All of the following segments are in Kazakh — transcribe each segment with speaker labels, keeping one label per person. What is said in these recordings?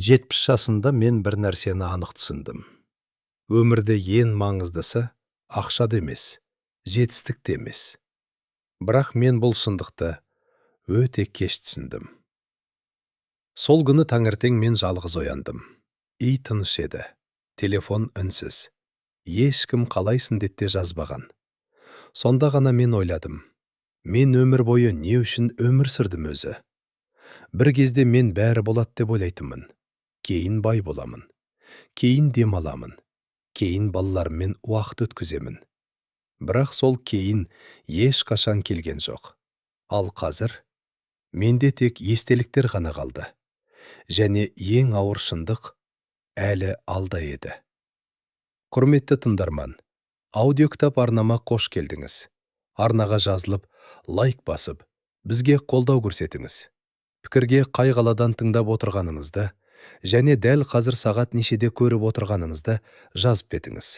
Speaker 1: 70 жасында мен бір нәрсені анық түсіндім. Өмірде ең маңыздысы ақшада емес, жетістікте емес. Бірақ мен бұл шындықты өте кеш түсіндім. Сол күні таңертең мен жалғыз ояндым. Үй тыныш еді. Телефон үнсіз. Ешкім қалайсың деп те жазбаған. Сонда ғана мен ойладым. Мен өмір бойы не үшін өмір сүрдім өзі? Бір кезде мен бәрі болады деп ойлайтынмын. Кейін бай боламын. Кейін демаламын. Кейін балаларыммен уақыт өткіземін. Бірақ сол кейін ешқашан келген жоқ. Ал қазір менде тек естеліктер ғана қалды. Және ең ауыр шындық әлі алда еді. Құрметті тыңдарман, аудиокітап арнама қош келдіңіз. Арнаға жазылып, лайк басып, бізге қолдау көрсетіңіз. Пікірге қай қаладан тыңдап отырғаныңызды, және дәл қазір сағат нешеде көріп отырғаныңызды жазып кетіңіз.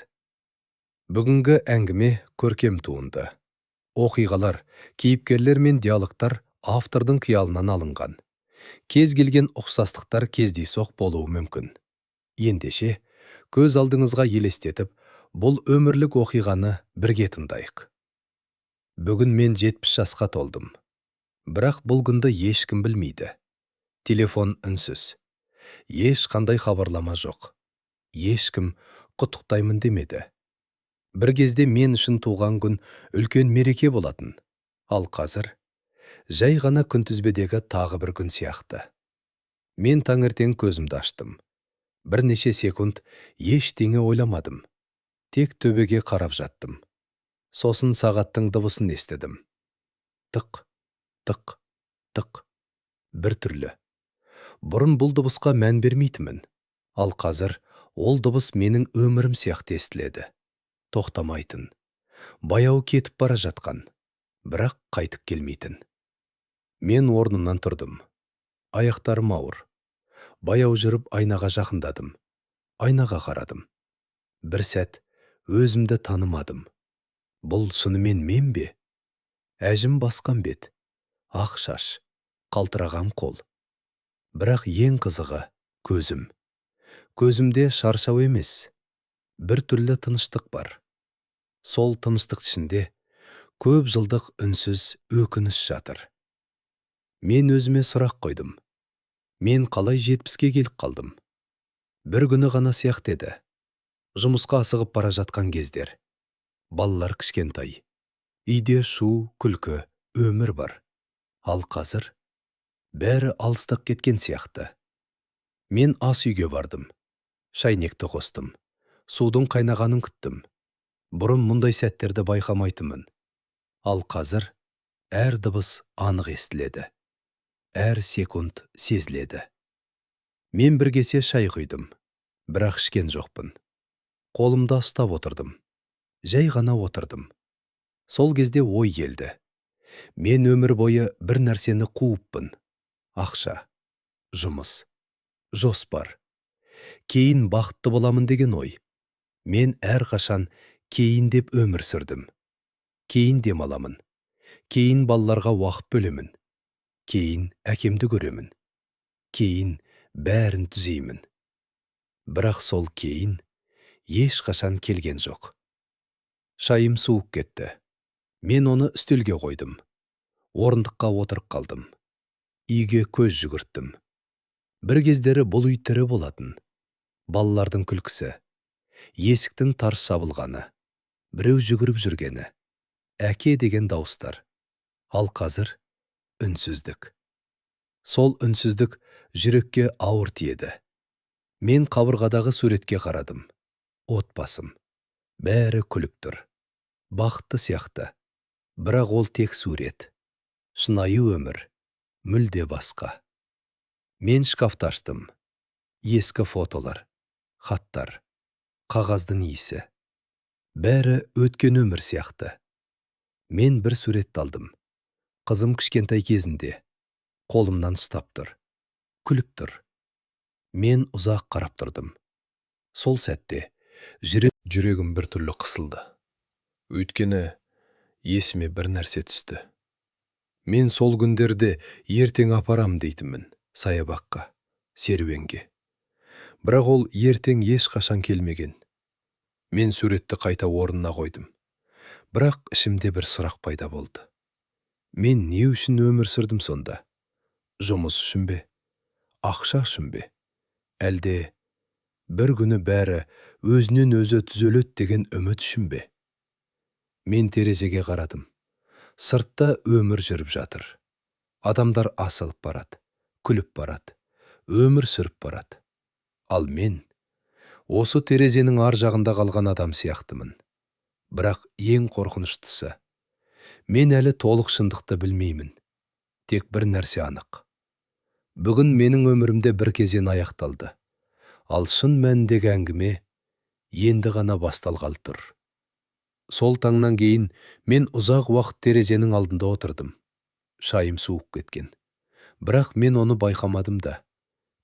Speaker 1: Бүгінгі әңгіме көркем туынды. Оқиғалар, кейіпкерлер мен диалогтар автордың қиялынан алынған. Кез келген ұқсастықтар кездейсоқ болуы мүмкін. Ендеше, көз алдыңызға елестетіп, бұл өмірлік оқиғаны бірге тыңдайық. Бүгін мен 70 жасқа толдым. Бірақ бұл күнді ешкім білмейді. Телефон үнсіз. Ешқандай хабарлама жоқ. Ешкім құттықтаймын демеді. Бір кезде мен үшін туған күн үлкен мереке болатын. Ал қазір жай ғана күнтізбедегі тағы бір күн сияқты. Мен таңертең көзімді аштым. Бірнеше секунд ештеңе ойламадым. Тек төбеге қарап жаттым. Сосын сағаттың дыбысын естідім. Тық, тық, тық. Бір түрлі. Бұрын бұл дыбысқа мән бермейтінмін. Ал қазір ол дыбыс менің өмірім сияқты естіледі. Тоқтамайтын. Баяу кетіп бара жатқан. Бірақ қайтып келмейтін. Мен орнымнан тұрдым. Аяқтарым ауыр. Баяу жүріп айнаға жақындадым. Айнаға қарадым. Бір сәт өзімді танымадым. Бұл шынымен мен бе? Әжім басқан бет. Ақ шаш, қалтыраған қол. Бірақ ең қызығы көзім. Көзімде шаршау емес. Бір түрлі тыныштық бар. Сол тыныштық ішінде көп жылдық үнсіз өкініш жатыр. Мен өзіме сұрақ қойдым. Мен қалай 70-ке келіп қалдым? Бір күні ғана сияқты еді. Жұмысқа асығып бара жатқан кездер. Балалар кішкентай. Үйде шу, күлкі, өмір бар. Ал қазір бәрі алыстап кеткен сияқты. Мен ас үйге бардым. Шайнекті қостым. Судың қайнағанын күттім. Бұрын мұндай сәттерді байқамайтынмын. Ал қазір әр дыбыс анық естіледі. Әр секунд сезіледі. Мен бір кесе шай құйдым. Бірақ ішкен жоқпын. Қолымда ұстап отырдым. Жай ғана отырдым. Сол кезде ой келді. Мен өмір бойы бір нәрсені қуыппын. Ақша, жұмыс, жоспар. Кейін бақытты боламын деген ой. Мен әрқашан кейін деп өмір сүрдім. Кейін демаламын. Кейін балаларға уақыт бөлемін. Кейін әкемді көремін. Кейін бәрін түзеймін. Бірақ сол кейін ешқашан келген жоқ. Шайым суып кетті. Мен оны үстелге қойдым. Орындыққа отырып қалдым. Үйге көз жүгірттім. Бір кездері бұл үй тірі болатын. Балалардың күлкісі. Есіктің тарс жабылғаны. Біреу жүгіріп жүргені. Әке деген дауыстар. Ал қазір үнсіздік. Сол үнсіздік жүрекке ауыр тиеді. Мен қабырғадағы суретке қарадым. Отбасым. Бәрі күліп тұр. Бақытты сияқты. Бірақ ол тек сурет. Шынайы өмір. Мүлде басқа. Мен шкафты аштым. Ескі фотолар. Хаттар. Қағаздың иісі. Бәрі өткен өмір сияқты. Мен бір суретті алдым. Қызым кішкентай кезінде. Қолымнан ұстап тұр. Күліп тұр. Мен ұзақ қарап тұрдым. Сол сәтте жүрегім бір түрлі қысылды. Өйткені есіме бір нәрсе түсті. Мен сол күндерде ертең апарам дейтінмін саябаққа, серуенге. Бірақ ол ертең ешқашан келмеген. Мен суретті қайта орнына қойдым. Бірақ ішімде бір сұрақ пайда болды. Мен не үшін өмір сүрдім сонда? Жұмыс үшін бе? Ақша үшін бе? Әлде бір күні бәрі өзінен өзі түзеледі деген үміт үшін бе? Мен терезеге қарадым. Сыртта өмір жүріп жатыр. Адамдар асылып барады, күліп барады, өмір сүріп барады. Ал мен осы терезенің ар жағында қалған адам сияқтымын. Бірақ ең қорқыныштысы, мен әлі толық шындықты білмеймін. Тек бір нәрсе анық. Бүгін менің өмірімде бір кезең аяқталды. Ал шын мәніндегі әңгіме енді ғана басталғалы тұр. Сол таңнан кейін мен ұзақ уақыт терезенің алдында отырдым. Шайым суып кеткен. Бірақ мен оны байқамадым да.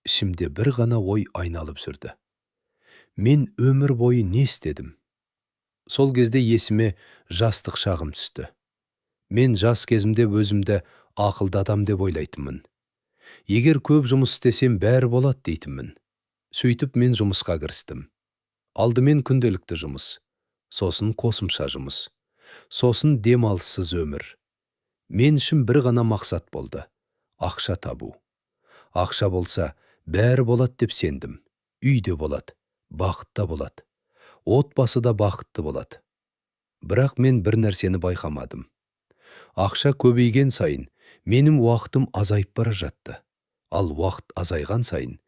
Speaker 1: Ішімде бір ғана ой айналып жүрді. Мен өмір бойы не істедім? Сол кезде есіме жастық шағым түсті. Мен жас кезімде өзімді ақылды адам деп ойлайтынмын. Егер көп жұмыс істесем бәрі болады дейтінмін. Сөйтіп мен жұмысқа кірістім. Алдымен күнделікті жұмыс, сосын қосымша жұмыс, сосын демалыссыз өмір. Мен үшін бір ғана мақсат болды — ақша табу. Ақша болса, бәрі болады деп сендім. Үйде болады, бақытта болады, отбасы да бақытты болады. Бірақ мен бір нәрсені байқамадым. Ақша көбейген сайын менің уақытым азайып бара жатты. Ал уақыт азайған сайын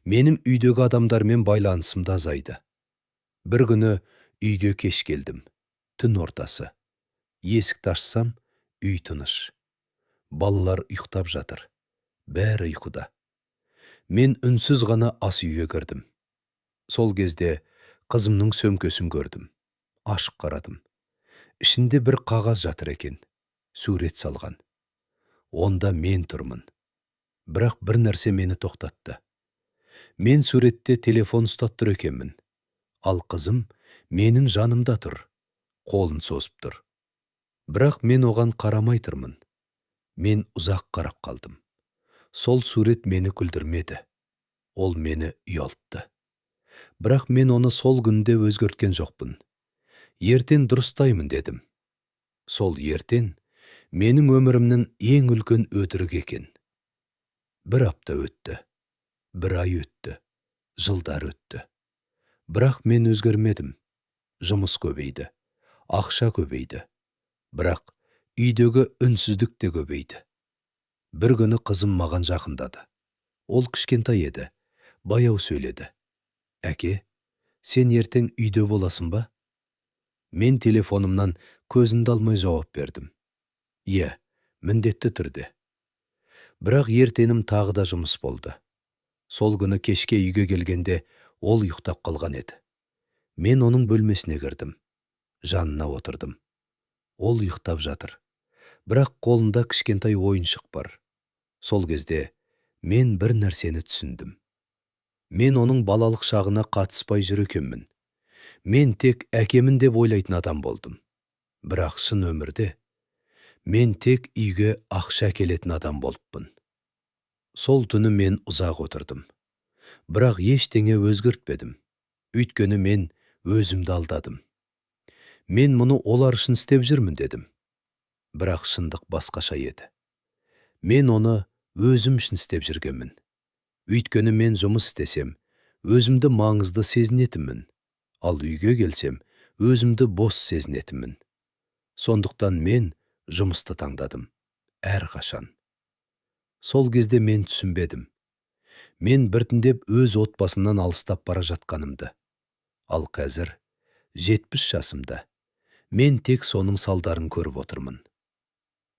Speaker 1: менің үйдегі адамдармен байланысым да азайды. Бір күні үйге кеш келдім. Түн ортасы. Есікті ашсам, үй тыныш. Балалар ұйықтап жатыр. Бәрі ұйқыда. Мен үнсіз ғана ас үйге кірдім. Сол кезде қызымның сөмкесін көрдім. Ашып қарадым. Ішінде бір қағаз жатыр екен. Сурет салған. Онда мен тұрмын. Бірақ бір нәрсе мені тоқтатты. Мен суретте телефон ұстап тұр екенмін. Ал қызым менің жанымда тұр. Қолын созып тұр. Бірақ мен оған қарамай тұрмын. Мен ұзақ қарап қалдым. Сол сурет мені күлдірмеді. Ол мені ұялтты. Бірақ мен оны сол күнде өзгерткен жоқпын. Ертең дұрыстаймын дедім. Сол ертең менің өмірімнің ең үлкен өтірік екен. Бір апта өтті. Бір ай өтті. Жылдар өтті. Бірақ мен өзгермедім. Жұмыс көбейді. Ақша көбейді. Бірақ үйдегі үнсіздік те көбейді. Бір күні қызым маған жақындады. Ол кішкентай еді. Баяу сөйледі. Әке, сен ертең үйде боласың ба? Мен телефонымнан көзімді алмай жауап бердім. Иә, міндетті түрде. Бірақ ертеңім тағы да жұмыс болды. Сол күні кешке үйге келгенде ол ұйықтап қалған еді. Мен оның бөлмесіне кірдім. Жанына отырдым. Ол ұйықтап жатыр. Бірақ қолында кішкентай ойыншық бар. Сол кезде мен бір нәрсені түсіндім. Мен оның балалық шағына қатыспай жүр екенмін. Мен тек әкемін деп ойлайтын адам болдым. Бірақ шын өмірде мен тек үйге ақша келетін адам болыппын. Сол түні мен ұзақ отырдым. Бірақ ештеңе өзгертпедім. Өйткені мен өзімді алдадым. Мен мұны олар үшін істеп жүрмін дедім. Бірақ шындық басқаша еді. Мен оны өзім үшін істеп жүргенмін. Өйткені мен жұмыс істесем, өзімді маңызды сезінетінмін. Ал үйге келсем, өзімді бос сезінетінмін. Сондықтан мен жұмысты таңдадым. Әрқашан. Сол кезде мен түсінбедім. Мен біртіндеп өз отбасымнан алыстап бара жатқанымды. Ал қазір 70 жасымда. Мен тек соның салдарын көріп отырмын.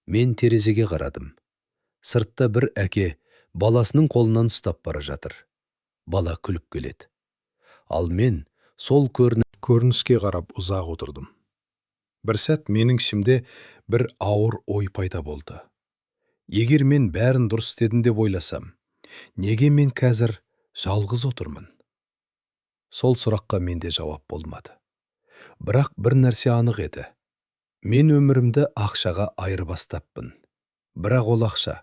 Speaker 1: Мен терезеге қарадым. Сыртта бір әке баласының қолынан ұстап бара жатыр. Бала күліп келеді. Ал мен сол көрініске қарап ұзақ отырдым. Бір сәт менің ішімде бір ауыр ой пайда болды. Егер мен бәрін дұрыс істедім деп ойласам, неге мен қазір жалғыз отырмын? Сол сұраққа менде жауап болмады. Бірақ бір нәрсе анық еді. Мен өмірімді ақшаға айырбастаппын. Бірақ ол ақша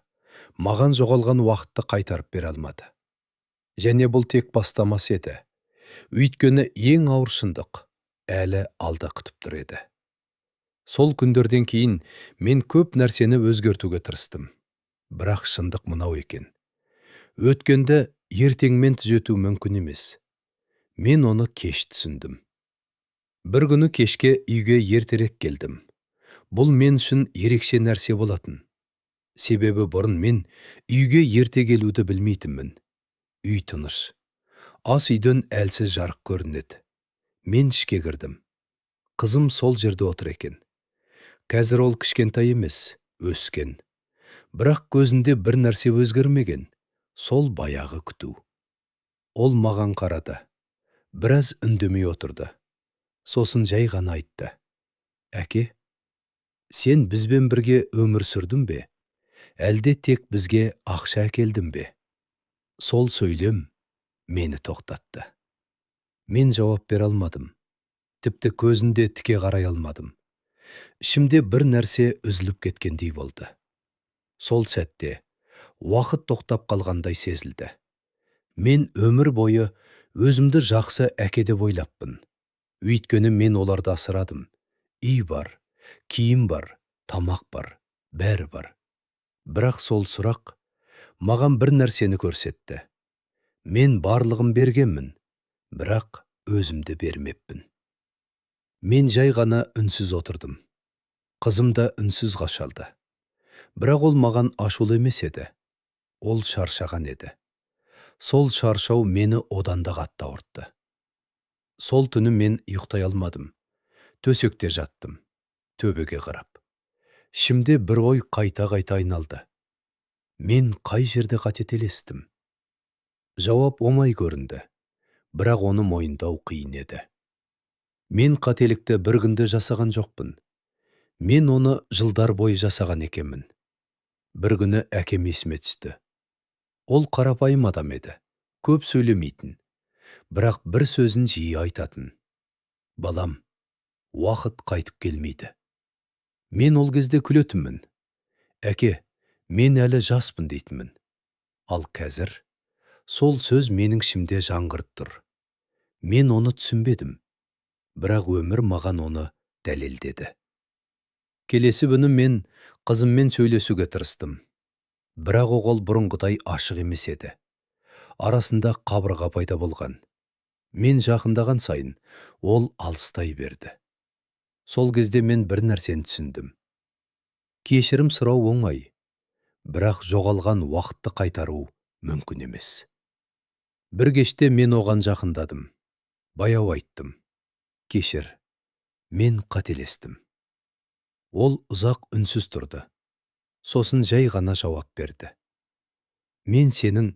Speaker 1: маған жоғалған уақытты қайтарып бере алмады. Және бұл тек бастамас еді. Өйткені ең ауыр шындық әлі алда күтіп тұр еді. Сол күндерден кейін мен көп нәрсені өзгертуге тырыстым. Бірақ шындық мынау екен. Өткенді ертеңмен түзету мүмкін емес. Мен оны кеш түсіндім. Бір күні кешке үйге ертерек келдім. Бұл мен үшін ерекше нәрсе болатын. Себебі бұрын мен үйге ерте келуді білмейтінмін. Үй тыныш. Ас үйден әлсіз жарық көрінеді. Мен ішке кірдім. Қызым сол жерде отыр екен. Қазір ол кішкентай емес, өскен. Бірақ көзінде бір нәрсе өзгермеген. Сол баяғы күту. Ол маған қарады. Біраз үндемей отырды. Сосын жай ғана айтты. Әке, сен бізбен бірге өмір сүрдің бе? Әлде тек бізге ақша әкелдің бе? Сол сөйлем мені тоқтатты. Мен жауап бере алмадым. Тіпті көзінде тіке қарай алмадым. Ішімде бір нәрсе үзіліп кеткендей болды. Сол сәтте уақыт тоқтап қалғандай сезілді. Мен өмір бойы өзімді жақсы әке деп ойлаппын. Өйткені мен оларды асырадым. Үй бар, киім бар, тамақ бар, бәрі бар. Бірақ сол сұрақ маған бір нәрсені көрсетті. Мен барлығын бергенмін, бірақ өзімді бермеппін. Мен жай ғана үнсіз отырдым. Қызым да үнсіз қашалды. Бірақ ол маған ашулы емес еді. Ол шаршаған еді. Сол шаршау мені одан да қатты ауыртты. Сол түні мен ұйықтай алмадым. Төсекте жаттым, төбеге қарап. Ішімде бір ой қайта-қайта айналды. Мен қай жерде қателестім? Жауап оңай көрінді, бірақ оны мойындау қиын еді. Мен қателікті бір күнде жасаған жоқпын. Мен оны жылдар бойы жасаған екенмін. Бір күні әкем есіме түсті. Ол қарапайым адам еді, көп сөйлемейтін, бірақ бір сөзін жиі айтатын. Балам, уақыт қайтып келмейді. Мен ол кезде күлетінмін. Әке, мен әлі жаспын дейтінмін. Ал қазір сол сөз менің ішімде жаңғырып тұр. Мен оны түсінбедім, бірақ өмір маған оны дәлелдеді. Келесі күні мен қызыммен сөйлесуге тырыстым. Бірақ ол бұрынғыдай ашық емес еді. Арасында қабырға пайда болған. Мен жақындаған сайын ол алыстай берді. Сол кезде мен бір нәрсені түсіндім. Кешірім сұрау оңай, бірақ жоғалған уақытты қайтару мүмкін емес. Бір кеште мен оған жақындадым. Баяу айттым. Кешір, мен қателестім. Ол ұзақ үнсіз тұрды. Сосын жай ғана жауап берді. Мен сенің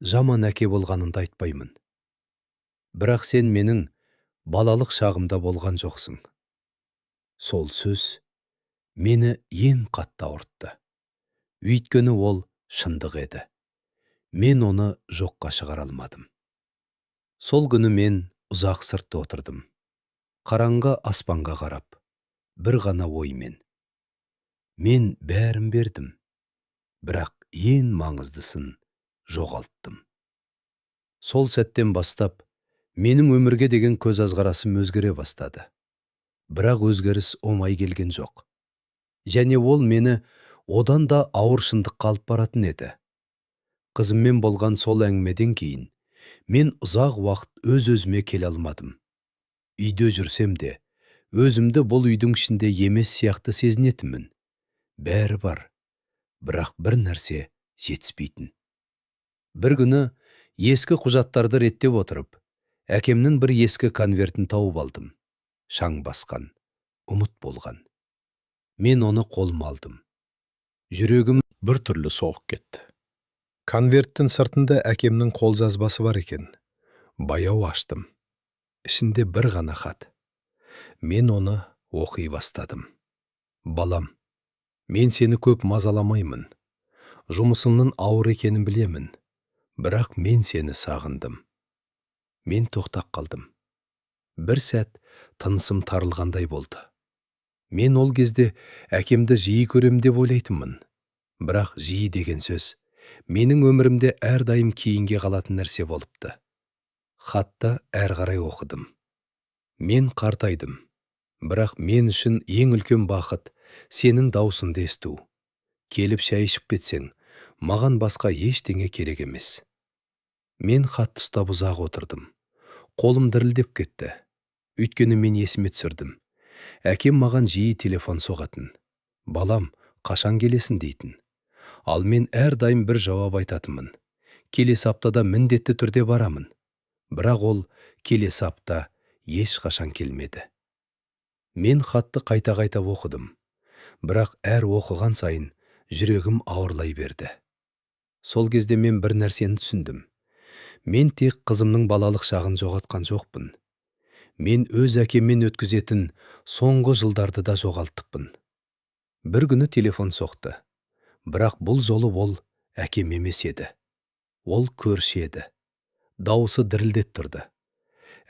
Speaker 1: жаман әке болғаныңды айтпаймын. Бірақ сен менің балалық шағымда болған жоқсың. Сол сөз мені ең қатты ауыртты. Өйткені ол шындық еді. Мен оны жоққа шығара алмадым. Сол күні мен ұзақ сыртта отырдым. Қараңғы аспанға қарап, бір ғана оймен. Мен бәрін бердім, бірақ ең маңыздысын жоғалттым. Сол сәттен бастап, менің өмірге деген көз азғарасым өзгере бастады. Бірақ өзгеріс оңай келген жоқ. Және ол мені одан да ауыр шындыққа алып баратын еді. Қызыммен болған сол әңгімеден кейін мен ұзақ уақыт өз-өзіме келе алмадым. Үйде жүрсем де, өзімді бұл үйдің ішінде емес сияқты сезінетінмін. Бәрі бар, бірақ бір нәрсе жетіспейтін. Бір күні ескі құжаттарды реттеп отырып, әкемнің бір ескі конвертін тауып алдым. Шаң басқан, ұмыт болған. Мен оны қолыма алдым. Жүрегім бір түрлі соғып кетті. Конверттің сыртында әкемнің қолжазбасы бар екен. Баяу аштым. Ішінде бір ғана хат. Мен оны оқи бастадым. Балам, мен сені көп мазаламаймын. Жұмысымның ауыр екенін білемін. Бірақ мен сені сағындым. Мен тоқтап қалдым. Бір сәт тынысым тарылғандай болды. Мен ол кезде әкемді жиі көрем деп ойлайтынмын. Бірақ жиі деген сөз Менің өмірімде әрдайым кейінге қалатын нәрсе болыпты. Хатты әр қарай оқыдым. Мен қартайдым. Бірақ мен үшін ең үлкен бақыт сенің даусыңды есту. Келіп шай ішіп кетсең, маған басқа ештеңе керек емес. Мен хатты ұстап ұзақ отырдым. Қолым дірілдеп кетті. Өйткені мен есіме түсірдім. Әкем маған жиі телефон соғатын. Балам, қашан келесің дейтін. Ал мен әрдайым бір жауап айтатынмын. Келесі аптада міндетті түрде барамын. Бірақ ол келесі апта ешқашан келмеді. Мен хатты қайта-қайта оқыдым. Бірақ әр оқыған сайын жүрегім ауырлай берді. Сол кезде мен бір нәрсені түсіндім. Мен тек қызымның балалық шағын жоғалтқан жоқпын. Мен өз әкеммен өткізетін соңғы жылдарды да жоғалттықпын. Бір күні телефон соқты. Бірақ бұл жолы ол әкем емес еді. Ол көрші еді. Дауысы дірілдеп тұрды.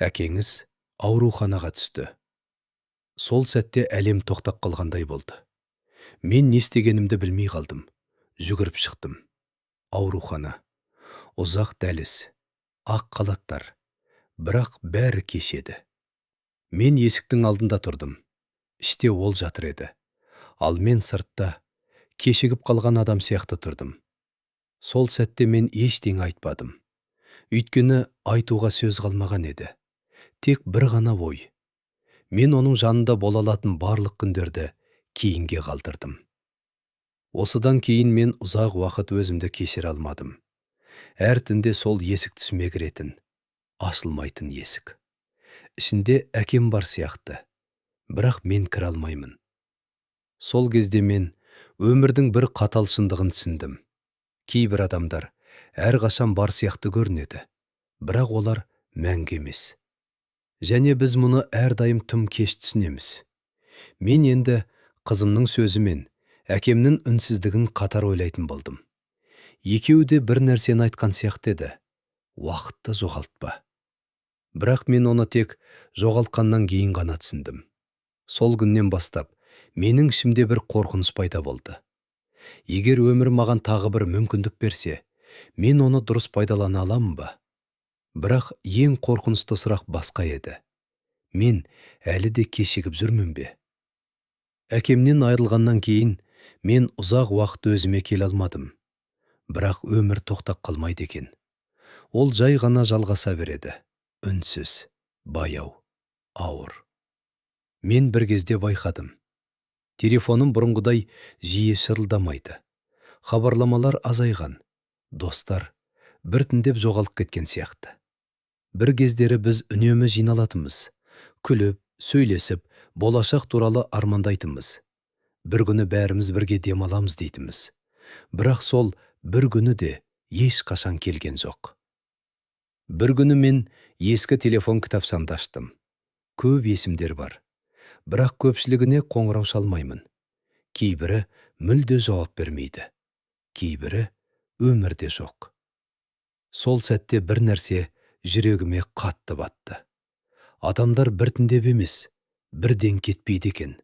Speaker 1: Әкеңіз ауруханаға түсті. Сол сәтте әлем тоқтап қалғандай болды. Мен не істегенімді білмей қалдым. Жүгіріп шықтым. Аурухана. Ұзақ дәліз. Ақ қалаттар. Бірақ бәрі кеш еді. Мен есіктің алдында тұрдым. Іште ол жатыр еді. Ал мен сыртта кешігіп қалған адам сияқты тұрдым. Сол сәтте мен ештеңе айтпадым. Өйткені айтуға сөз қалмаған еді. Тек бір ғана ой. Мен оның жанында бола алатын барлық күндерді кейінге қалдырдым. Осыдан кейін мен ұзақ уақыт өзімді кешіре алмадым. Әр түнде сол есік түсіме кіретін, ашылмайтын есік. Ішінде әкем бар сияқты, бірақ мен кіре алмаймын. Сол кезде мен өмірдің бір қатал шындығын түсіндім. Кейбір адамдар әрқашан бар сияқты көрінеді, бірақ олар мәңгі емес. Және біз мұны әрдайым тым кеш түсінеміз. Мен енді қызымның сөзі мен әкемнің үнсіздігін қатар ойлайтын болдым. Екеуі де бір нәрсені айтқан сияқты еді. Уақытты жоғалтпа. Бірақ мен оны тек жоғалтқаннан кейін ғана түсіндім. Сол күннен бастап менің ішімде бір қорқыныш пайда болды. Егер өмір маған тағы бір мүмкіндік берсе, мен оны дұрыс пайдалана аламын ба? Бірақ ең қорқынышты сұрақ басқа еді. Мен әлі де кешігіп жүрмін бе? Әкемнен айырылғаннан кейін мен ұзақ уақыт өзіме келе алмадым. Бірақ өмір тоқтап қалмайды екен. Ол жай ғана жалғаса береді. Үнсіз, баяу, ауыр. Мен бір кезде байқадым. Телефоным бұрынғыдай жиі шырылдамайды. Хабарламалар азайған. Достар біртіндеп жоғалып кеткен сияқты. Бір кездері біз үнемі жиналатынбыз. Күліп, сөйлесіп, болашақ туралы армандайтынбыз. Бір күні бәріміз бірге демаламыз дейтіміз. Бірақ сол бір күні де ешқашан келген жоқ. Бір күні мен ескі телефон кітапшамды аштым. Көп есімдер бар. Бірақ көпшілігіне қоңырау шалмаймын. Кейбірі мүлде жауап бермейді. Кейбірі өмірде жоқ. Сол сәтте бір нәрсе жүрегіме қатты батты. Адамдар біртіндеп емес, бірден кетпейді екен.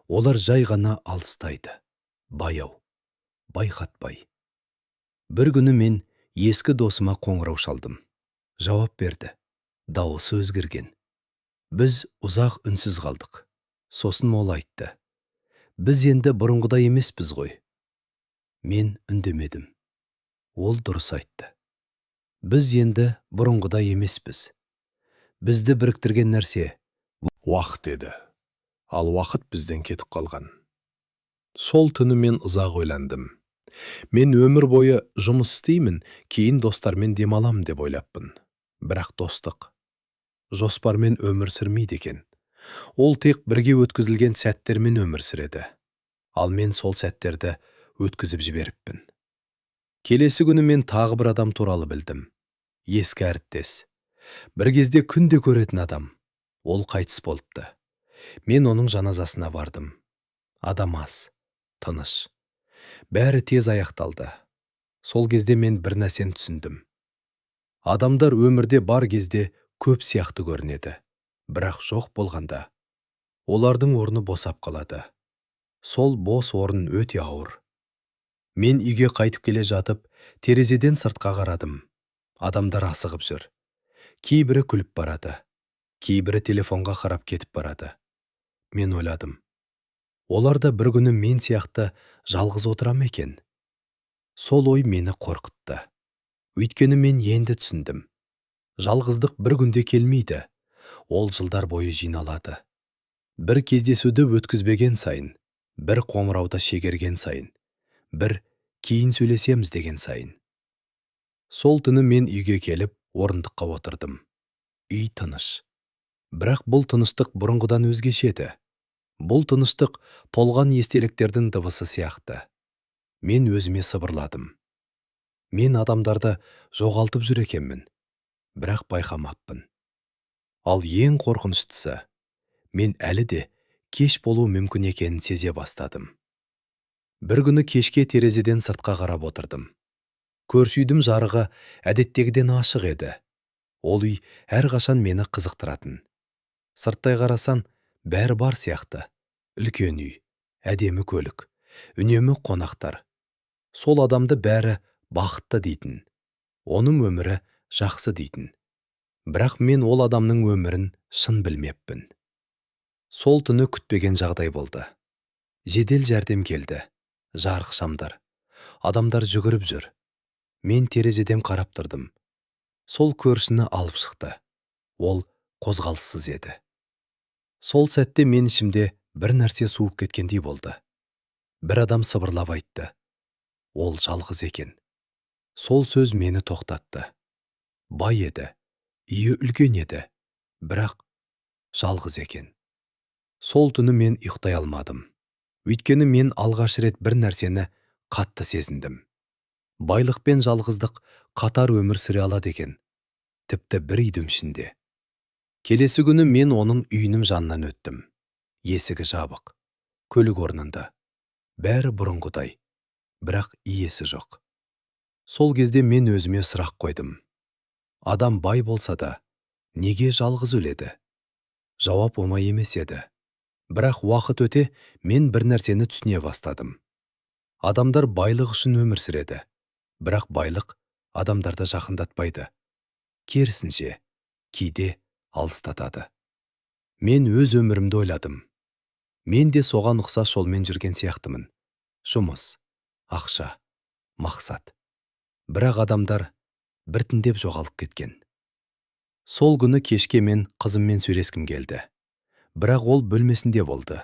Speaker 1: Олар жай ғана алыстайды. Баяу, байқатпай. Бір күні мен ескі досыма қоңырау шалдым. Жауап берді. Дауысы өзгерген. Біз ұзақ үнсіз қалдық. Сосын ол айтты. Біз енді бұрынғыдай емеспіз ғой. Мен үндемедім. Ол дұрыс айтты. Біз енді бұрынғыдай емеспіз. Бізді біріктірген нәрсе уақыт еді. Ал уақыт бізден кетіп қалған. Сол түні мен ұзақ ойландым. Мен өмір бойы жұмыс істеймін, кейін достармен демалам деп ойлаппын. Бірақ достық жоспармен өмір сүрмейді екен. Ол тек бірге өткізілген сәттермен өмір сүреді. Ал мен сол сәттерді өткізіп жіберіппін. Келесі күні мен тағы бір адам туралы білдім. Ескі әріптес. Бір кезде күнде көретін адам. Ол қайтыс болыпты. Мен оның жаназасына бардым. Адам аз, тыныш. Бәрі тез аяқталды. Сол кезде мен бір нәрсені түсіндім. Адамдар өмірде бар кезде көп сияқты көрінеді. Бірақ жоқ болғанда, олардың орны босап қалады. Сол бос орын өте ауыр. Мен үйге қайтып келе жатып, терезеден сыртқа қарадым. Адамдар асығып жүр. Кейбірі күліп барады, кейбірі телефонға қарап кетіп барады. Мен ойладым, олар да бір күні мен сияқты жалғыз отыра ма екен? Сол ой мені қорқытты. Өйткені мен енді түсіндім. Жалғыздық бір күнде келмейді. Ол жылдар бойы жиналады. Бір кездесуді өткізбеген сайын, бір қоңырауды шегерген сайын, бір кейін сөйлесеміз деген сайын. Сол түні мен үйге келіп, орындыққа отырдым. Үй тыныш. Бірақ бұл тыныштық бұрынғыдан өзгеше еді. Бұл тыныштық толған естеліктердің дыбысы сияқты. Мен өзіме сыбырладым. Мен адамдарды жоғалтып жүр екенмін, бірақ байқамаппын. Ал ең қорқыныштысы, мен әлі де кеш болу мүмкін екенін сезе бастадым. Бір күні кешке терезеден сыртқа қарап отырдым. Көрші үйдің жарығы әдеттегіден ашық еді. Ол үй әрқашан мені қызықтыратын. Сырттай қарасан, бәрі бар сияқты. Үлкен үй, әдемі көлік, үнемі қонақтар. Сол адамды бәрі бақытты дейтін. Оның өмірі жақсы дейтін. Бірақ мен ол адамның өмірін шын білмеппін. Сол түні күтпеген жағдай болды. Жедел жәрдем келді. Жарық шамдар. Адамдар жүгіріп жүр. Мен терезеден қарап тұрдым. Сол көршіні алып шықты. Ол қозғалыссыз еді. Сол сәтте мен ішімде бір нәрсе суып кеткендей болды. Бір адам сыбырлап айтты. Ол жалғыз екен. Сол сөз мені тоқтатты. Бай еді, үйі үлкен еді, бірақ жалғыз екен. Сол түні мен ұйықтай алмадым. Өйткені мен алғаш рет бір нәрсені қатты сезіндім. Байлық пен жалғыздық қатар өмір сүре алады екен. Тіпті бір үйдің ішінде. Келесі күні мен оның үйінің жанынан өттім. Есігі жабық, көлік орнында. Бәрі бұрынғыдай, бірақ иесі жоқ. Сол кезде мен өзіме сұрақ қойдым. Адам бай болса да, неге жалғыз өледі? Жауап оңай емес еді. Бірақ уақыт өте мен бір нәрсені түсіне бастадым. Адамдар байлық үшін өмір сүреді. Бірақ байлық адамдарды жақындатпайды. Керісінше, кейде алыстатады. Мен өз өмірімді ойладым. Мен де соған ұқсас жолмен жүрген сияқтымын. Жұмыс, ақша, мақсат. Бірақ адамдар біртіндеп жоғалып кеткен. Сол күні кешке мен қызыммен сөйлескім келді. Бірақ ол бөлмесінде болды.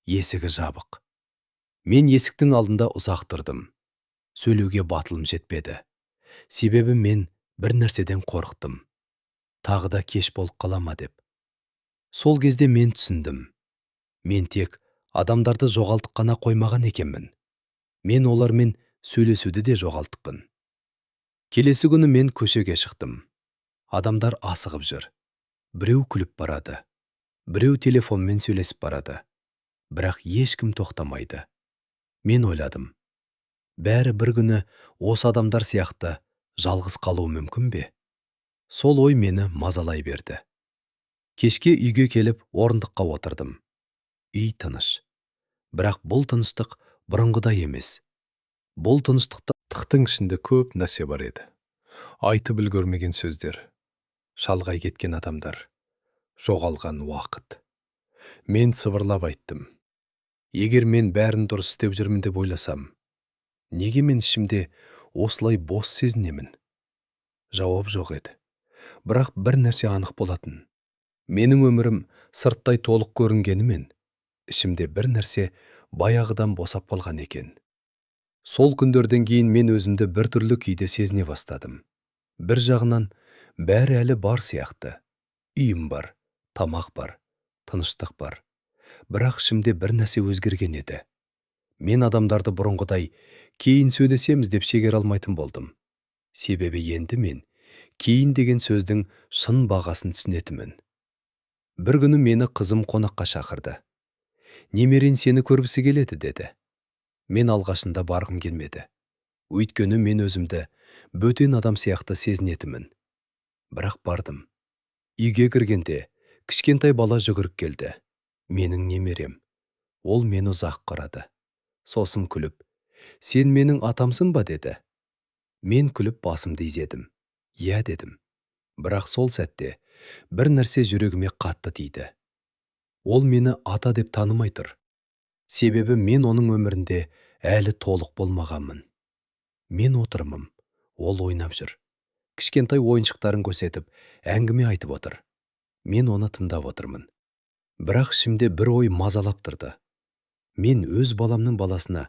Speaker 1: Есігі жабық. Мен есіктің алдында ұзақ тұрдым. Сөйлеуге батылым жетпеді. Себебі мен бір нәрседен қорықтым. Тағы да кеш болып қалама деп. Сол кезде мен түсіндім. Мен тек адамдарды жоғалтып қана қоймаған екенмін. Мен олармен сөйлесуді де жоғалтыппын. Келесі күні мен көшеге шықтым. Адамдар асығып жүр. Біреу күліп барады. Біреу телефонмен сөйлесіп барады. Бірақ ешкім тоқтамайды. Мен ойладым. Бәрі бір күні осы адамдар сияқты жалғыз қалу мүмкін бе? Сол ой мені мазалай берді. Кешке үйге келіп орындыққа отырдым. Үй тыныш. Бірақ бұл тыныштық бұрынғыдай емес. Бұл тыныштықтың ішінде көп нәрсе бар еді. Айтып үлгермеген сөздер, шалғай кеткен адамдар, жоғалған уақыт. Мен сыбырлап айттым. Егер мен бәрін дұрыс істеп жүрмін деп ойласам, неге мен ішімде осылай бос сезінемін? Жауап жоқ еді. Бірақ бір нәрсе анық болатын. Менің өмірім сырттай толық көрінгенімен, ішімде бір нәрсе баяғыдан босап қалған екен. Сол күндерден кейін мен өзімді бір түрлі күйде сезіне бастадым. Бір жағынан бәрі әлі бар сияқты. Үйім бар, тамақ бар, тыныштық бар. Бірақ ішімде бір нәрсе өзгерген еді. Мен адамдарды бұрынғыдай кейін сөйлесеміз деп шегер алмайтын болдым. Себебі енді мен кейін деген сөздің шын бағасын түсінетімін. Бір күні мені қызым қонаққа шақырды. Немерен сені көргісі келеді деді. Мен алғашында барғым келмеді. Өйткені мен өзімді бөтен адам сияқты сезінетімін. Бірақ бардым. Үйге кіргенде кішкентай бала жүгіріп келді. Менің немерем. Ол мені ұзақ қарады. Сосын күліп, Сен менің атамсың ба деді. Мен күліп басымды изедім. Иә дедім. Бірақ сол сәтте бір нәрсе жүрегіме қатты тиді. Ол мені ата деп танымай тұр. Себебі мен оның өмірінде әлі толық болмағанмын. Мен отырмын, ол ойнап жүр. Кішкентай ойыншықтарын көрсетіп, әңгіме айтып отыр. Мен оны тыңдап отырмын. Бірақ ішімде бір ой мазалап тұрды. Мен өз баламның баласына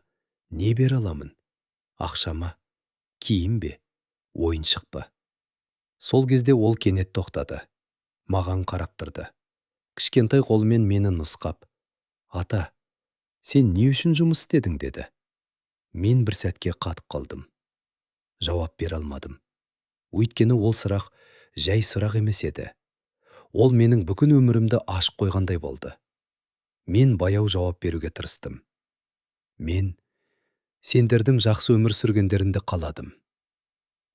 Speaker 1: не бере аламын? Ақша ма? Киім бе? Ойыншық па? Сол кезде ол кенет тоқтады. Маған қарап тұрды. Кішкентай қолымен мені нұсқап, ата, сен не үшін жұмыс істедің деді. Мен бір сәтке қатып қалдым. Жауап бере алмадым. Өйткені ол сұрақ жай сұрақ емес еді. Ол менің бүкіл өмірімді ашып қойғандай болды. Мен баяу жауап беруге тырыстым. Мен сендердің жақсы өмір сүргендеріңді қаладым.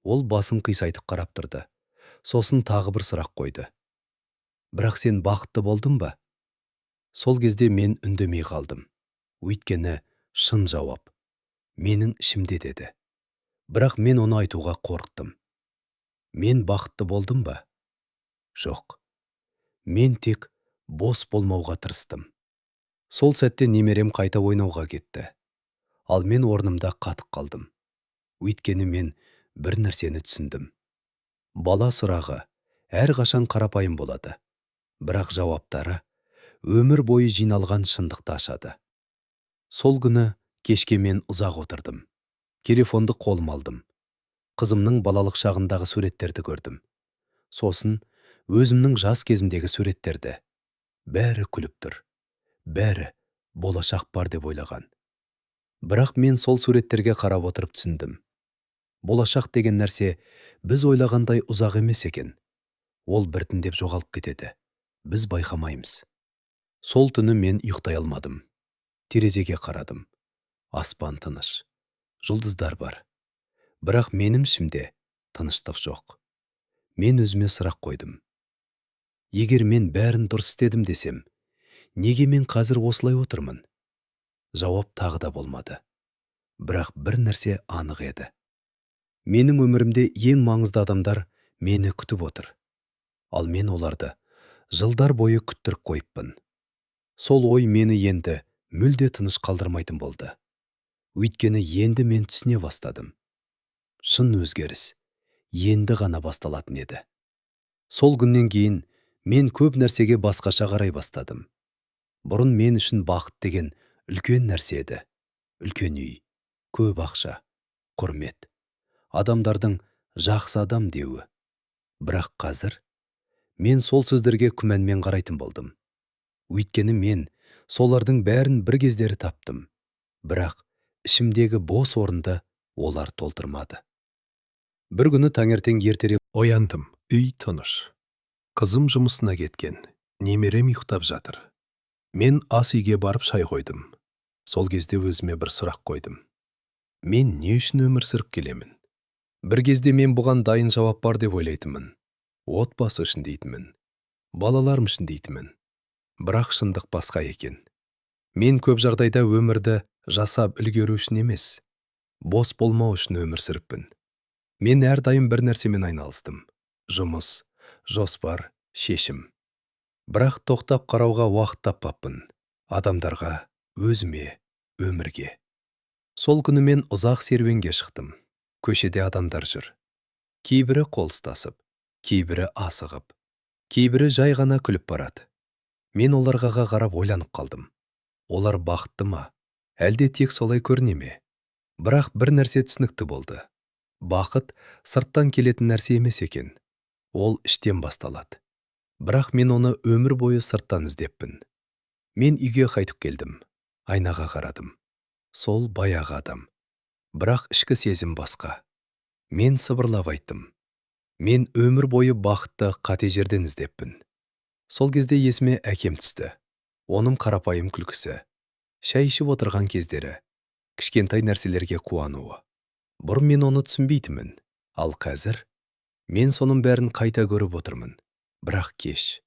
Speaker 1: Ол басын қисайтып қарап тұрды. Сосын тағы бір сұрақ қойды. Бірақ сен бақытты болдың ба? Сол кезде мен үндемей қалдым. Өйткені шын жауап менің ішімде деді. Бірақ мен оны айтуға қорықтым. Мен бақытты болдым ба? Жоқ. Мен тек бос болмауға тырыстым. Сол сәтте немерем қайта ойнауға кетті. Ал мен орнымда қатып қалдым. Өйткені мен бір нәрсені түсіндім. Бала сұрағы әрқашан қарапайым болады. Бірақ жауаптары өмір бойы жиналған шындықты ашады. Сол күні кешке мен ұзақ отырдым. Телефонды қолыма алдым. Қызымның балалық шағындағы суреттерді көрдім. Сосын өзімнің жас кезімдегі суреттерді. Бәрі күліп тұр. Бәрі болашақ бар деп ойлаған. Бірақ мен сол суреттерге қарап отырып түсіндім. Болашақ деген нәрсе біз ойлағандай ұзақ емес екен. Ол біртіндеп жоғалып кетеді. Біз байқамаймыз. Сол түні мен ұйықтай алмадым. Терезеге қарадым. Аспан тыныш. Жұлдыздар бар. Бірақ менің ішімде тыныштық жоқ. Мен өзіме сұрақ қойдым. Егер мен бәрін дұрыс істедім десем, неге мен қазір осылай отырмын? Жауап тағы да болмады. Бірақ бір нәрсе анық еді. Менің өмірімде ең маңызды адамдар мені күтіп отыр. Ал мен оларды жылдар бойы күттіріп қойыппын. Сол ой мені енді мүлде тыныш қалдырмайтын болды. Өйткені енді мен түсіне бастадым. Шын өзгеріс енді ғана басталатын еді. Сол күннен кейін мен көп нәрсеге басқаша қарай бастадым. Бұрын мен үшін бақыт деген үлкен нәрсе еді. Үлкен үй, көп ақша, құрмет, адамдардың жақсы адам деуі. Бірақ қазір мен сол сөздерге күмәнмен қарайтын болдым. Өйткені мен солардың бәрін бір кездері таптым. Бірақ ішімдегі бос орынды олар толтырмады. Бір күні таңертең ертерек ояндым. Үй тыныш. Қызым жұмысына кеткен. Немерем ұйықтап жатыр. Мен ас үйге барып шай қойдым. Сол кезде өзіме бір сұрақ қойдым. Мен не үшін өмір сүріп келемін? Бір кезде мен бұған дайын жауап бар деп ойлайтынмын. Отбасы үшін дейтінмін. Балаларым үшін дейтінмін. Бірақ шындық басқа екен. Мен көп жағдайда өмірді жасап үлгеру үшін емес, бос болмау үшін өмір сүріппін. Мен әрдайым бір нәрсемен айналыстым. Жұмыс, жоспар, шешім. Бірақ тоқтап қарауға уақыт таппаппын. Адамдарға, өзіме, өмірге. Сол күні мен ұзақ серуенге шықтым. Көшеде адамдар жүр. Кейбірі қол ұстасып, кейбірі асығып, кейбірі жай ғана күліп барады. Мен оларға қарап ойланып қалдым. Олар бақытты ма? Әлде тек солай көріне ме? Бірақ бір нәрсе түсінікті болды. Бақыт сырттан келетін нәрсе емес екен. Ол іштен басталады. Бірақ мен оны өмір бойы сырттан іздеппін. Мен үйге қайтып келдім. Айнаға қарадым. Сол баяғы адам. Бірақ ішкі сезім басқа. Мен сыбырлап айттым. Мен өмір бойы бақытты қате жерден іздеппін. Сол кезде есіме әкем түсті. Оның қарапайым күлкісі. Шай ішіп отырған кездері. Кішкентай нәрселерге қуануы. Бұрын мен оны түсінбейтінмін. Ал қазір мен соның бәрін қайта көріп отырмын. Бірақ кеш.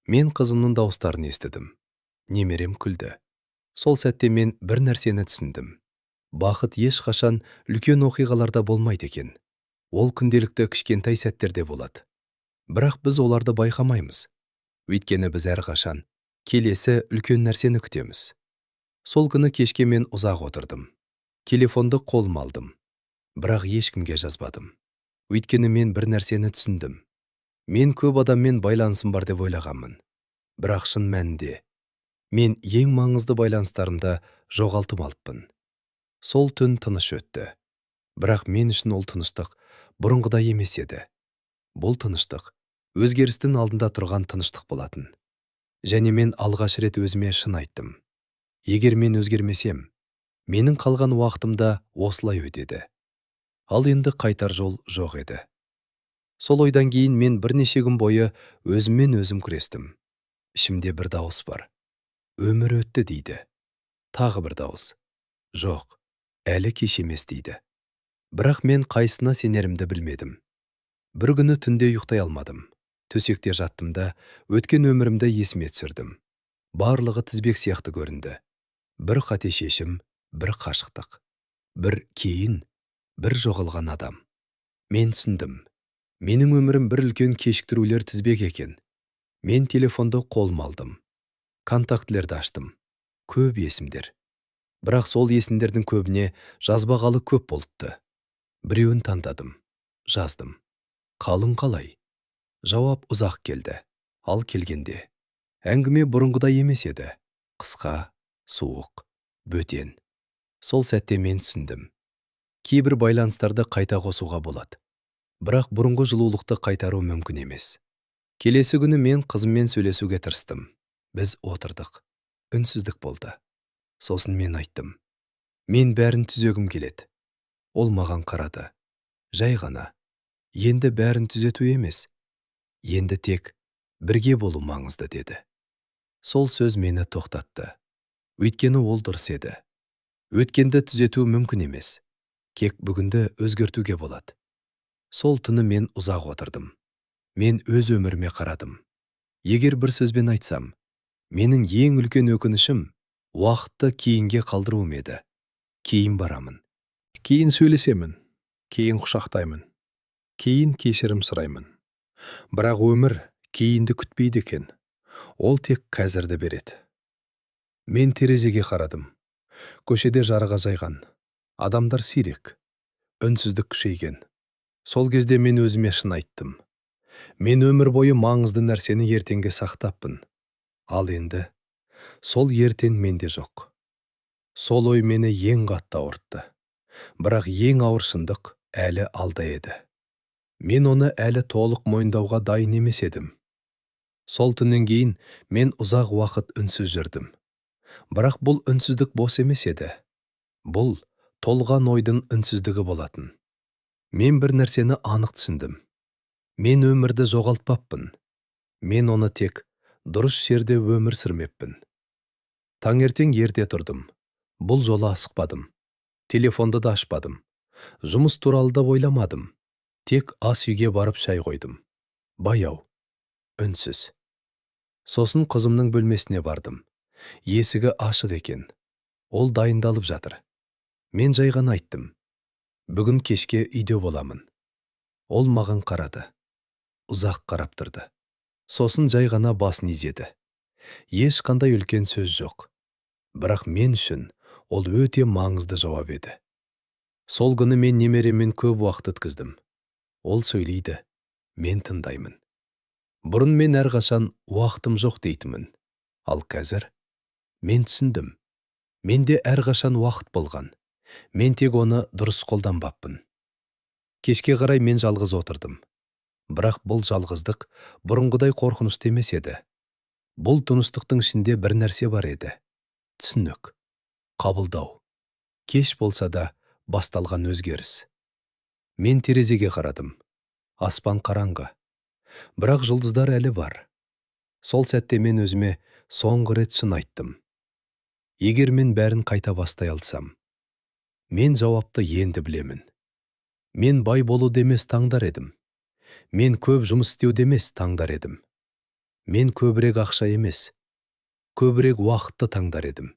Speaker 1: Мен қызымның дауыстарын естідім. Немерем күлді. Сол сәтте мен бір нәрсені түсіндім. Бақыт ешқашан үлкен оқиғаларда болмайды екен. Ол күнделікті кішкентай сәттерде болады. Бірақ біз оларды байқамаймыз. Өйткені біз әрқашан келесі үлкен нәрсені күтеміз. Сол күні кешке мен ұзақ отырдым. Телефонды қолыма алдым. Бірақ ешкімге жазбадым. Өйткені мен бір нәрсені түсіндім. Мен көп адаммен байланысым бар деп ойлағанмын. Бірақ шын мәнінде мен ең маңызды байланыстарымды жоғалтып алыппын. Сол түн тыныш өтті. Бірақ мен үшін ол тыныштық бұрынғыдай емес еді. Бұл тыныштық өзгерістің алдында тұрған тыныштық болатын. Және мен алғаш рет өзіме шын айттым. Егер мен өзгермесем, менің қалған уақытымда осылай өтеді. Ал енді қайтар жол жоқ еді. Сол ойдан кейін мен бірнеше күн бойы өзіммен өзім күрестім. Ішімде бір дауыс бар. Өмір өтті дейді. Тағы бір дауыс. Жоқ, әлі кеш емес дейді. Бірақ мен қайсына сенерімді білмедім. Бір күні түнде ұйықтай алмадым. Төсекте жаттым да өткен өмірімді есіме түсірдім. Барлығы тізбек сияқты көрінді. Бір қате шешім, бір қашықтық. Бір кейін, бір жоғалған адам. Мен түсіндім. Менің өмірім бір үлкен кешіктірулер тізбек екен. Мен телефонды қолыма алдым. Контактілерді аштым. Көп есімдер. Бірақ сол есімдердің көбіне жазбағалы көп болыпты. Біреуін таңдадым. Жаздым. Қалың қалай? Жауап ұзақ келді. Ал келгенде әңгіме бұрынғыдай емес еді. Қысқа, суық, бөтен. Сол сәтте мен түсіндім. Кейбір байланыстарды қайта қосуға болады. Бірақ бұрынғы жылулықты қайтару мүмкін емес. Келесі күні мен қызыммен сөйлесуге тырыстым. Біз отырдық. Үнсіздік болды. Сосын мен айттым. Мен бәрін түзегім келеді. Ол маған қарады. Жай ғана. Енді бәрін түзету емес. Енді тек бірге болу маңызды деді. Сол сөз мені тоқтатты. Өйткені ол дұрыс еді. Өткенді түзету мүмкін емес. Кек бүгінді өзгертуге болады. Сол түні мен ұзақ отырдым. Мен өз өміріме қарадым. Егер бір сөзбен айтсам, менің ең үлкен өкінішім уақытты кейінге қалдыруым еді. Кейін барамын. Кейін сөйлесемін. Кейін құшақтаймын. Кейін кешірім сұраймын. Бірақ өмір кейінді күтпейді екен. Ол тек қазірді береді. Мен терезеге қарадым. Көшеде жарық азайған. Адамдар сирек. Үнсіздік күшейген. Сол кезде мен өзіме шын айттым. Мен өмір бойы маңызды нәрсені ертеңге сақтаппын. Ал енді сол ертең менде жоқ. Сол ой мені ең қатты ауыртты. Бірақ ең ауыр шындық әлі алда еді. Мен оны әлі толық мойындауға дайын емес едім. Сол түннен кейін мен ұзақ уақыт үнсіз жүрдім. Бірақ бұл үнсіздік бос емес еді. Бұл толған ойдың үнсіздігі болатын. Мен бір нәрсені анық түсіндім. Мен өмірді жоғалтпаппын. Мен оны тек дұрыс жерде өмір сүрмеппін. Таңертең ерте тұрдым. Бұл жолы асықпадым. Телефонды да ашпадым. Жұмыс туралы да ойламадым. Тек ас үйге барып шай қойдым. Баяу, үнсіз. Сосын қызымның бөлмесіне бардым. Есігі ашық екен. Ол дайындалып жатыр. Мен жай ғана айттым. Бүгін кешке үйде боламын. Ол маған қарады. Ұзақ қарап тұрды. Сосын жай ғана басын изеді. Ешқандай үлкен сөз жоқ. Бірақ мен үшін ол өте маңызды жауап еді. Сол күні мен немеремен көп уақыт өткіздім. Ол сөйлейді. Мен тыңдаймын. Бұрын мен әрқашан уақытым жоқ дейтімін. Ал қазір мен түсіндім. Менде әрқашан уақыт болған. Мен тек оны дұрыс қолданбаппын. Кешке қарай мен жалғыз отырдым. Бірақ бұл жалғыздық бұрынғыдай қорқынышты емес еді. Бұл тыныштықтың ішінде бір нәрсе бар еді. Түсінік. Қабылдау. Кеш болса да басталған өзгеріс. Мен терезеге қарадым. Аспан қараңғы. Бірақ жұлдыздар әлі бар. Сол сәтте мен өзіме соңғы рет шын айттым. Егер мен бәрін қайта бастай алсам, мен жауапты енді білемін. Мен бай болу демес таңдар едім. Мен көп жұмыс істеу демес таңдар едім. Мен көбірек ақша емес, көбірек уақытты таңдар едім.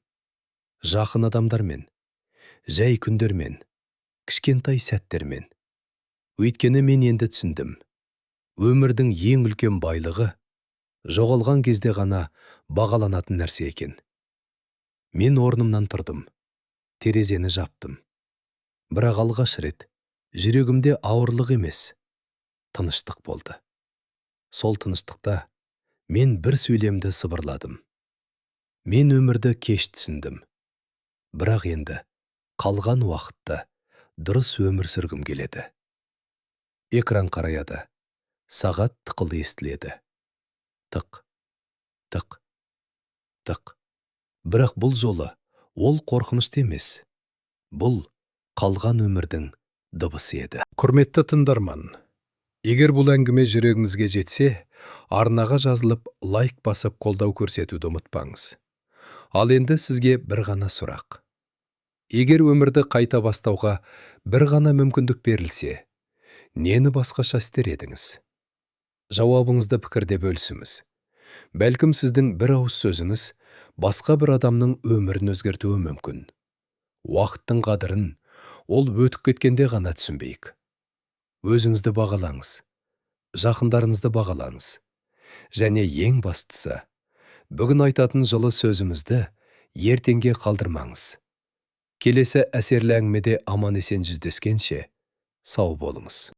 Speaker 1: Жақын адамдармен, жай күндермен, кішкентай сәттермен. Өйткені мен енді түсіндім. Өмірдің ең үлкен байлығы жоғалған кезде ғана бағаланатын нәрсе екен. Мен орнымнан тұрдым, терезені жаптым. Бірақ алғаш рет жүрегімде ауырлық емес, тыныштық болды. Сол тыныштықта мен бір сөйлемді сыбырладым. Мен өмірді кеш түсіндім. Бірақ енді қалған уақытта дұрыс өмір сүргім келеді. Экран қараяды. Сағат тықылы естіледі. Тық, тық, тық. Бірақ бұл жолы ол қорқынышты емес. Бұл қалған өмірдің дыбысы еді. Құрметті тыңдарман, егер бұл әңгіме жүрегіңізге жетсе, арнаға жазылып лайк басып қолдау көрсетуді ұмытпаңыз. Ал енді сізге бір ғана сұрақ. Егер өмірді қайта бастауға бір ғана мүмкіндік берілсе, нені басқаша істер едіңіз? Жауабыңызды пікірде бөлісіңіз. Бәлкім сіздің бір ауыз сөзіңіз басқа бір адамның өмірін өзгертуі мүмкін. Уақыттың қадірін ол өтіп кеткенде ғана түсінбейік. Өзіңізді бағалаңыз, жақындарыңызды бағалаңыз. Және ең бастысы, бүгін айтатын жылы сөзімізді ертеңге қалдырмаңыз. Келесі әсерлі әңгімеде аман есен жүздескенше, сау болыңыз.